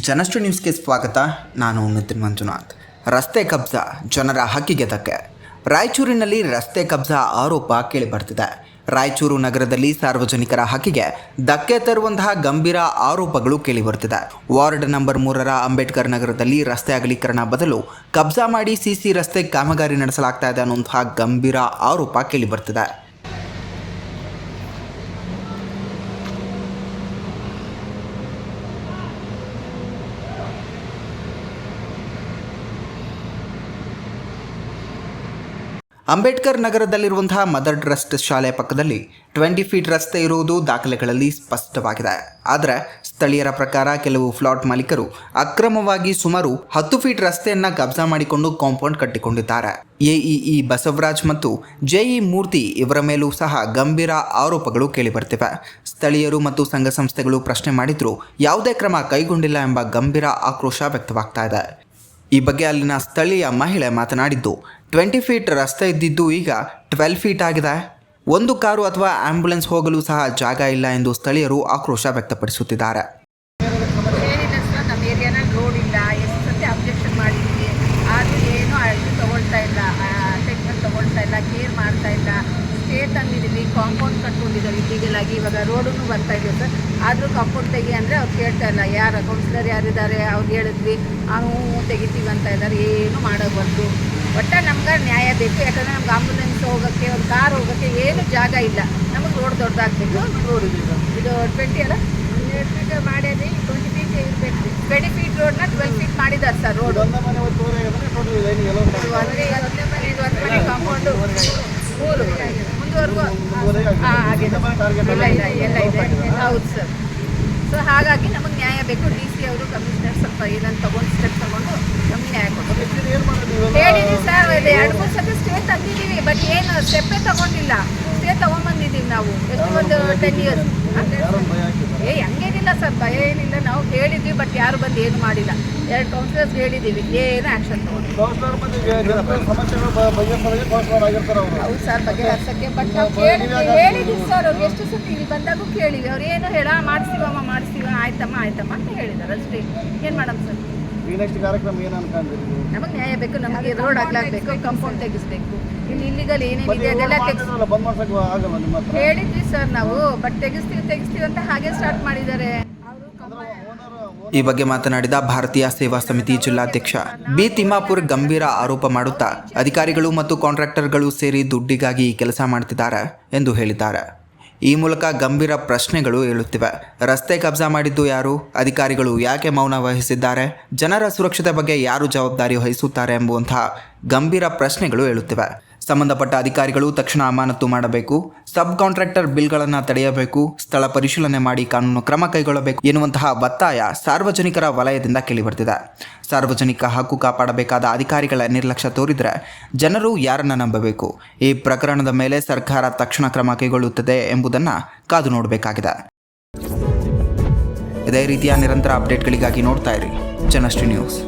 ಜನಶ್ರೀ ನ್ಯೂಸ್ಗೆ ಸ್ವಾಗತ. ನಾನು ನಿತಿನ್ ಮಂಜುನಾಥ್. ರಸ್ತೆ ಕಬ್ಜಾ ಜನರ ಹಕ್ಕಿಗೆ ಧಕ್ಕೆ. ರಾಯಚೂರಿನಲ್ಲಿ ರಸ್ತೆ ಕಬ್ಜಾ ಆರೋಪ ಕೇಳಿಬರ್ತಿದೆ. ರಾಯಚೂರು ನಗರದಲ್ಲಿ ಸಾರ್ವಜನಿಕರ ಹಕ್ಕಿಗೆ ಧಕ್ಕೆ ತರುವಂತಹ ಗಂಭೀರ ಆರೋಪಗಳು ಕೇಳಿಬರ್ತಿದೆ. ವಾರ್ಡ್ ನಂಬರ್ 3ರ ಅಂಬೇಡ್ಕರ್ ನಗರದಲ್ಲಿ ರಸ್ತೆ ಅಗಲೀಕರಣ ಬದಲು ಕಬ್ಜಾ ಮಾಡಿ ಸಿಸಿ ರಸ್ತೆ ಕಾಮಗಾರಿ ನಡೆಸಲಾಗ್ತಾ ಇದೆ ಅನ್ನುವಂತಹ ಗಂಭೀರ ಆರೋಪ ಕೇಳಿಬರ್ತಿದೆ. ಅಂಬೇಡ್ಕರ್ ನಗರದಲ್ಲಿರುವಂತಹ ಮದರ್ ಟ್ರಸ್ಟ್ ಶಾಲೆ ಪಕ್ಕದಲ್ಲಿ 20 ಫೀಟ್ ರಸ್ತೆ ಇರುವುದು ದಾಖಲೆಗಳಲ್ಲಿ ಸ್ಪಷ್ಟವಾಗಿದೆ. ಆದರೆ ಸ್ಥಳೀಯರ ಪ್ರಕಾರ ಕೆಲವು ಫ್ಲಾಟ್ ಮಾಲೀಕರು ಅಕ್ರಮವಾಗಿ ಸುಮಾರು 10 ಫೀಟ್ ರಸ್ತೆಯನ್ನು ಕಬ್ಜಾ ಮಾಡಿಕೊಂಡು ಕಾಂಪೌಂಡ್ ಕಟ್ಟಿಕೊಂಡಿದ್ದಾರೆ. ಎಇಇ ಬಸವರಾಜ್ ಮತ್ತು ಜೆಇ ಮೂರ್ತಿ ಇವರ ಮೇಲೂ ಸಹ ಗಂಭೀರ ಆರೋಪಗಳು ಕೇಳಿಬರ್ತಿವೆ. ಸ್ಥಳೀಯರು ಮತ್ತು ಸಂಘ ಸಂಸ್ಥೆಗಳು ಪ್ರಶ್ನೆ ಮಾಡಿದರೂ ಯಾವುದೇ ಕ್ರಮ ಕೈಗೊಂಡಿಲ್ಲ ಎಂಬ ಗಂಭೀರ ಆಕ್ರೋಶ ವ್ಯಕ್ತವಾಗ್ತಾ ಇದೆ. ಈ ಬಗ್ಗೆ ಅಲ್ಲಿನ ಸ್ಥಳೀಯ ಮಹಿಳೆ ಮಾತನಾಡಿದ್ದು, 20 ಫೀಟ್ ರಸ್ತೆ ಇದ್ದಿದ್ದು ಈಗ 12 ಫೀಟ್ ಆಗಿದೆ. ಒಂದು ಕಾರು ಅಥವಾ ಆಂಬ್ಯುಲೆನ್ಸ್ ಹೋಗಲು ಸಹ ಜಾಗ ಇಲ್ಲ ಎಂದು ಸ್ಥಳೀಯರು ಆಕ್ರೋಶ ವ್ಯಕ್ತಪಡಿಸುತ್ತಿದ್ದಾರೆ. ನಮ್ಮ ಏರಿಯಾನಲ್ಲಿ ರೋಡ್ ಇಲ್ಲ, ಎಷ್ಟು ಸತಿ ಅಬ್ಜೆಕ್ಷನ್ ಮಾಡಿದ್ದೀವಿ, ಆದರೂ ಏನೂ ಇದು ತೊಗೊಳ್ತಾ ಇಲ್ಲ, ಅಟೆನ್ಷನ್ ತೊಗೊಳ್ತಾ ಇಲ್ಲ, ಕೇರ್ ಮಾಡ್ತಾ ಇಲ್ಲ. ಸ್ಟೇ ತಂದಿದ್ದೀವಿ, ಕಾಂಪೌಂಡ್ ಕಟ್ಕೊಂಡಿದ್ದಾರೆ ಇಲ್ಲಿಗೆಲ್ಲ ಆಗಿ, ಇವಾಗ ರೋಡೂ ಬರ್ತಾ ಇದೆಯೋ ಸರ್, ಆದರೂ ಕಾಂಪೌಂಡ್ ತೆಗಿ ಅಂದರೆ ಅವ್ರು ಕೇಳ್ತಾ ಇಲ್ಲ. ಯಾರು ಕೌನ್ಸಿಲರ್ ಯಾರಿದ್ದಾರೆ ಅವ್ರಿಗೆ ಹೇಳಿದ್ವಿ, ತೆಗಿತೀವಿ ಅಂತ ಇದ್ದಾರೆ, ಏನು ಮಾಡೋಬಾರ್ದು. ಒಟ್ಟು ನಮ್ಗೆ ನ್ಯಾಯ ಬೇಕು. ಯಾಕಂದರೆ ನಮ್ಗೆ ಆಂಬುಲೆನ್ಸ್ ಹೋಗೋಕ್ಕೆ, ಒಂದು ಕಾರ್ ಹೋಗೋಕ್ಕೆ ಏನು ಜಾಗ ಇಲ್ಲ. ನಮಗೆ ರೋಡ್ ದೊಡ್ಡದಾಗಬೇಕು. ರೋಡ್ ಇದು 20 ಅಲ್ಲ, 20 ಫೀಟ್ ಮಾಡ್ಯಾರಿ, 20 ಫೀಟ್ ಇರಬೇಕು. 20 ಫೀಟ್ ರೋಡ್ನ 12 ಫೀಟ್ ಮಾಡಿದ್ದಾರೆ ಸರ್. ರೋಡ್ ಒಂದು ಮನೆ ಕಾಂಪೌಂಡು ಸ್ಕೂಲು ಮುಂದುವರೆಗೂ ಎಲ್ಲ ಇದೆ. ಹೌದು ಸರ್. ಸೊ ಹಾಗಾಗಿ ನಮಗೆ ನ್ಯಾಯ ಬೇಕು. DC ಅವರು ಕಮಿಷನರ್ ಸ್ವಲ್ಪ ಏನಂತ ತೊಗೊಂಡು ಸ್ಟೆಪ್ ತೊಗೊಂಡು ನಮಗೆ ನ್ಯಾಯ ಕೊಡ್ತೀವಿ. ಹೇಳಿದ್ದೀವಿ ಸರ್, 2-3 ಸತಿ ಸ್ಟೇ ತಂದಿದ್ದೀವಿ, ಬಟ್ ಏನು ಸ್ಟೆಪ್ಪೇ ತೊಗೊಂಡಿಲ್ಲ. ಸ್ಟೇ ತೊಗೊಂಬಂದಿದ್ದೀವಿ ನಾವು ಎಷ್ಟು ಒಂದು 10 ಇಯರ್ಸ್. ಹಂಗೇನಿಲ್ಲ ಸರ್, ಭಯ ಏನಿಲ್ಲ. ನಾವು ಹೇಳಿದ್ವಿ, ಬಟ್ ಯಾರು ಬಂದು ಏನು ಮಾಡಿಲ್ಲ. 2 ಕೌನ್ಸಿಲರ್ಸ್ ಹೇಳಿದ್ದೀವಿ, ಏನು ಆ್ಯಕ್ಷನ್ ತೊಗೊಂಡು. ಹೌದು ಸರ್, ಬಗೆಹರಿಸೋಕ್ಕೆ. ಬಟ್ ನಾವು ಹೇಳಿದ್ದೀವಿ ಸರ್, ಅವ್ರು ಎಷ್ಟು ಸತಿ ಇಲ್ಲಿ ಬಂದಾಗೂ ಕೇಳಿವಿ. ಅವ್ರು ಏನು ಮಾಡಿಸ್ತೀವಮ್ಮ ಆಯ್ತಮ್ಮ ಅಂತ ಹೇಳಿದ್ದಾರೆ ಅಷ್ಟೇ. ಏನು ಮಾಡಮ್ ಸರ್? ಈ ನೆಕ್ಸ್ಟ್ ಕಾರ್ಯಕ್ರಮ ಏನು ಅನ್ಕೊಂಡಿದ್ದೀವಿ? ನಮಗೆ ನ್ಯಾಯ ಬೇಕು, ನಮಗೆ ರೋಡ್ ಆಗಲಾಗಬೇಕು, ಕಾಂಪೌಂಡ್ ತೆಗಿಸ್ಬೇಕು. ಇಲ್ಲಿ ಇಲ್ಲಿಗಲ್ ಏನೇನಿದೆ ಅದೆಲ್ಲ ಹೇಳಿದ್ವಿ ಸರ್ ನಾವು, ಬಟ್ ತೆಗಿಸ್ತೀವಿ ಅಂತ ಹಾಗೆ ಸ್ಟಾರ್ಟ್ ಮಾಡಿದ್ದಾರೆ. ಈ ಬಗ್ಗೆ ಮಾತನಾಡಿದ ಭಾರತೀಯ ಸೇವಾ ಸಮಿತಿ ಜಿಲ್ಲಾಧ್ಯಕ್ಷ ಬಿ ತಿಮ್ಮಾಪುರ್ ಗಂಭೀರ ಆರೋಪ ಮಾಡುತ್ತಾ ಅಧಿಕಾರಿಗಳು ಮತ್ತು ಕಾಂಟ್ರಾಕ್ಟರ್ಗಳು ಸೇರಿ ದುಡ್ಡಿಗಾಗಿ ಕೆಲಸ ಮಾಡ್ತಿದ್ದಾರೆ ಎಂದು ಹೇಳಿದ್ದಾರೆ. ಈ ಮೂಲಕ ಗಂಭೀರ ಪ್ರಶ್ನೆಗಳು ಏಳುತ್ತಿವೆ. ರಸ್ತೆ ಕಬ್ಜಾ ಮಾಡಿದ್ದು ಯಾರು? ಅಧಿಕಾರಿಗಳು ಯಾಕೆ ಮೌನ ವಹಿಸಿದ್ದಾರೆ? ಜನರ ಸುರಕ್ಷತೆ ಬಗ್ಗೆ ಯಾರು ಜವಾಬ್ದಾರಿ ವಹಿಸುತ್ತಾರೆ ಎಂಬುವಂತಹ ಗಂಭೀರ ಪ್ರಶ್ನೆಗಳು ಏಳುತ್ತಿವೆ. ಸಂಬಂಧಪಟ್ಟ ಅಧಿಕಾರಿಗಳು ತಕ್ಷಣ ಅಮಾನತು ಮಾಡಬೇಕು, ಸಬ್ ಕಾಂಟ್ರಾಕ್ಟರ್ ಬಿಲ್ಗಳನ್ನು ತಡೆಯಬೇಕು, ಸ್ಥಳ ಪರಿಶೀಲನೆ ಮಾಡಿ ಕಾನೂನು ಕ್ರಮ ಕೈಗೊಳ್ಳಬೇಕು ಎನ್ನುವಂತಹ ಒತ್ತಾಯ ಸಾರ್ವಜನಿಕರ ವಲಯದಿಂದ ಕೇಳಿಬರ್ತಿದೆ. ಸಾರ್ವಜನಿಕ ಹಕ್ಕು ಕಾಪಾಡಬೇಕಾದ ಅಧಿಕಾರಿಗಳ ನಿರ್ಲಕ್ಷ್ಯ ತೋರಿದರೆ ಜನರು ಯಾರನ್ನ ನಂಬಬೇಕು? ಈ ಪ್ರಕರಣದ ಮೇಲೆ ಸರ್ಕಾರ ತಕ್ಷಣ ಕ್ರಮ ಕೈಗೊಳ್ಳುತ್ತದೆ ಎಂಬುದನ್ನು ಕಾದು ನೋಡಬೇಕಾಗಿದೆ. ಇದೇ ರೀತಿಯ ನಿರಂತರ ಅಪ್ಡೇಟ್ಗಳಿಗಾಗಿ ನೋಡ್ತಾ ಇರಿ ಜನಶ್ರೀ ನ್ಯೂಸ್.